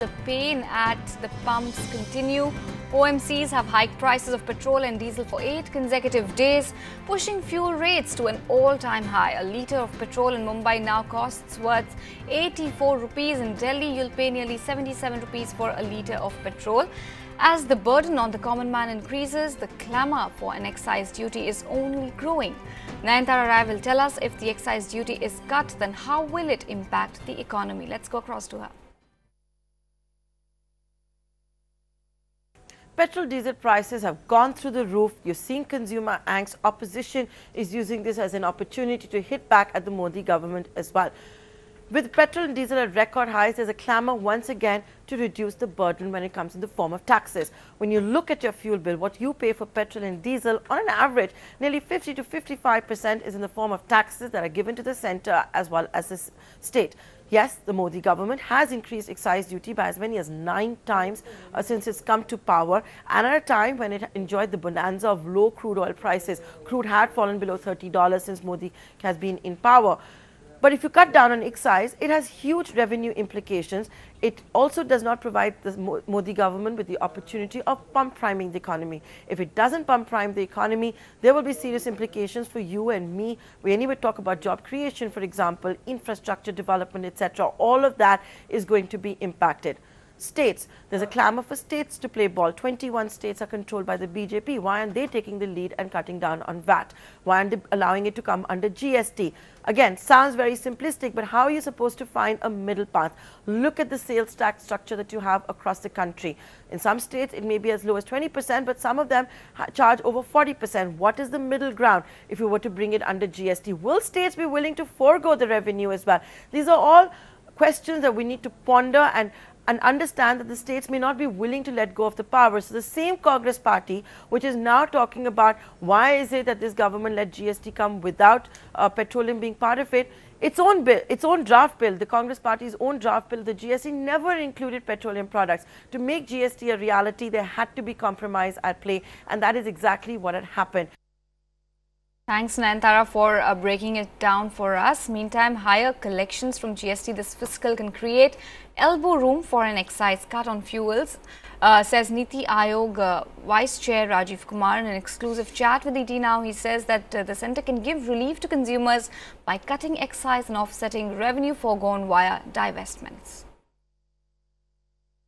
The pain at the pumps continue. OMCs have hiked prices of petrol and diesel for 8 consecutive days, pushing fuel rates to an all-time high. A litre of petrol in Mumbai now costs worth 84 rupees. In Delhi, you'll pay nearly 77 rupees for a litre of petrol. As the burden on the common man increases, the clamour for an excise duty is only growing. Nayantara Rai will tell us if the excise duty is cut, then how will it impact the economy? Let's go across to her. Petrol diesel prices have gone through the roof. You're seeing consumer angst. Opposition is using this as an opportunity to hit back at the Modi government as well. With petrol and diesel at record highs, there's a clamour once again to reduce the burden when it comes in the form of taxes. When you look at your fuel bill, what you pay for petrol and diesel, on an average, nearly 50 to 55% is in the form of taxes that are given to the centre as well as the state. Yes, the Modi government has increased excise duty by as many as 9 times since it's come to power, and at a time when it enjoyed the bonanza of low crude oil prices. Crude had fallen below $30 since Modi has been in power. But if you cut down on excise, it has huge revenue implications. It also does not provide the Modi government with the opportunity of pump priming the economy. If it doesn't pump prime the economy, there will be serious implications for you and me. We anyway talk about job creation, for example, infrastructure development, etc. All of that is going to be impacted. States, there's a clamour for states to play ball. 21 states are controlled by the BJP. Why aren't they taking the lead and cutting down on VAT? Why aren't they allowing it to come under GST? Again, sounds very simplistic, but how are you supposed to find a middle path? Look at the sales tax structure that you have across the country. In some states, it may be as low as 20%, but some of them charge over 40%. What is the middle ground if you were to bring it under GST? Will states be willing to forego the revenue as well? These are all questions that we need to ponder and understand that the states may not be willing to let go of the power. So the same Congress party which is now talking about why is it that this government let GST come without petroleum being part of it, its own bill, its own draft bill, the Congress party's own draft bill, the GST never included petroleum products. To make GST a reality, there had to be compromise at play, and that is exactly what had happened. Thanks, Nayantara, for breaking it down for us. Meantime, higher collections from GST this fiscal can create elbow room for an excise cut on fuels, says Niti Aayog Vice Chair Rajiv Kumar in an exclusive chat with ET Now. He says that the centre can give relief to consumers by cutting excise and offsetting revenue foregone via divestments.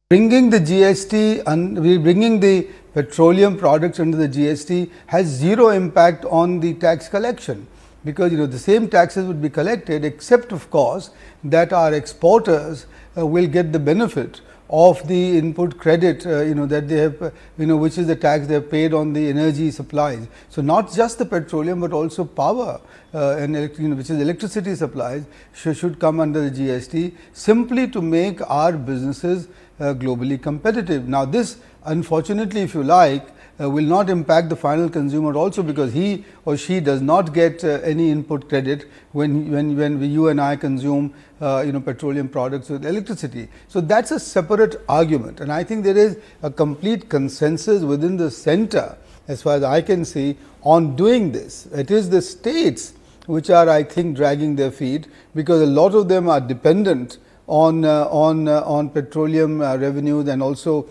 Bringing the GST and bringing the petroleum products under the GST has zero impact on the tax collection, because the same taxes would be collected, except of course that our exporters will get the benefit of the input credit that they have which is the tax they have paid on the energy supplies. So not just the petroleum but also power and which is electricity supplies should come under the GST, simply to make our businesses globally competitive. Now this, unfortunately, if you like, will not impact the final consumer also, because he or she does not get any input credit when you and I consume petroleum products with electricity. So that's a separate argument, and I think there is a complete consensus within the centre, as far as I can see, on doing this. It is the states which are, I think, dragging their feet, because a lot of them are dependent on petroleum revenues, and also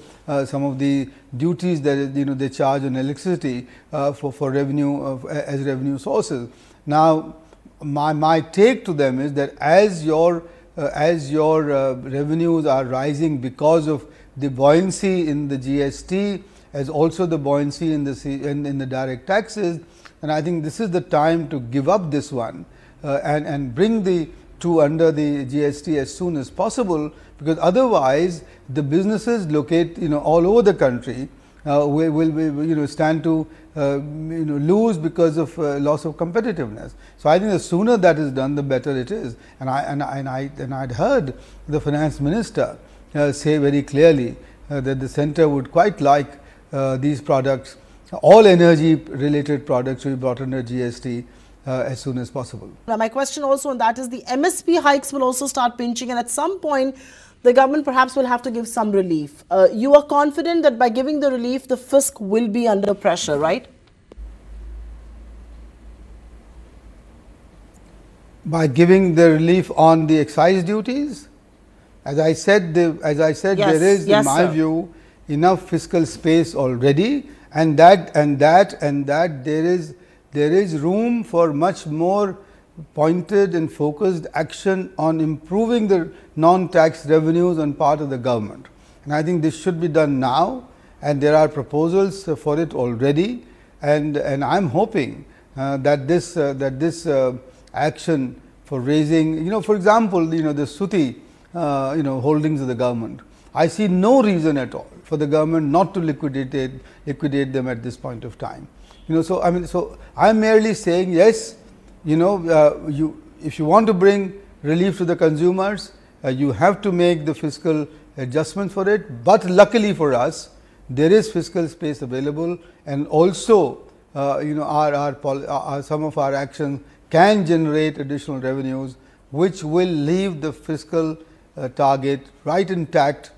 some of the duties that they charge on electricity for revenue as revenue sources. Now, my take to them is that as your revenues are rising because of the buoyancy in the GST, as also the buoyancy in the direct taxes, and I think this is the time to give up this one and bring the two under the GST as soon as possible, because otherwise the businesses locate all over the country will stand to lose because of loss of competitiveness. So I think the sooner that is done, the better it is. And I'd heard the finance minister say very clearly that the centre would quite like these products, all energy related products, to be brought under GST as soon as possible. Now, my question also on that is the MSP hikes will also start pinching, and at some point the government perhaps will have to give some relief. You are confident that by giving the relief, the fisc will be under pressure, right? By giving the relief on the excise duties? As I said, Yes, there is, yes, in my sir. view, enough fiscal space already, and that there is room for much more pointed and focused action on improving the non-tax revenues on part of the government. And I think this should be done now, and there are proposals for it already, and I am hoping that this action for raising, for example, the Suti holdings of the government, I see no reason at all for the government not to liquidate them at this point of time. So I am merely saying, yes, if you want to bring relief to the consumers, you have to make the fiscal adjustment for it. But luckily for us, there is fiscal space available, and also some of our actions can generate additional revenues, which will leave the fiscal target right intact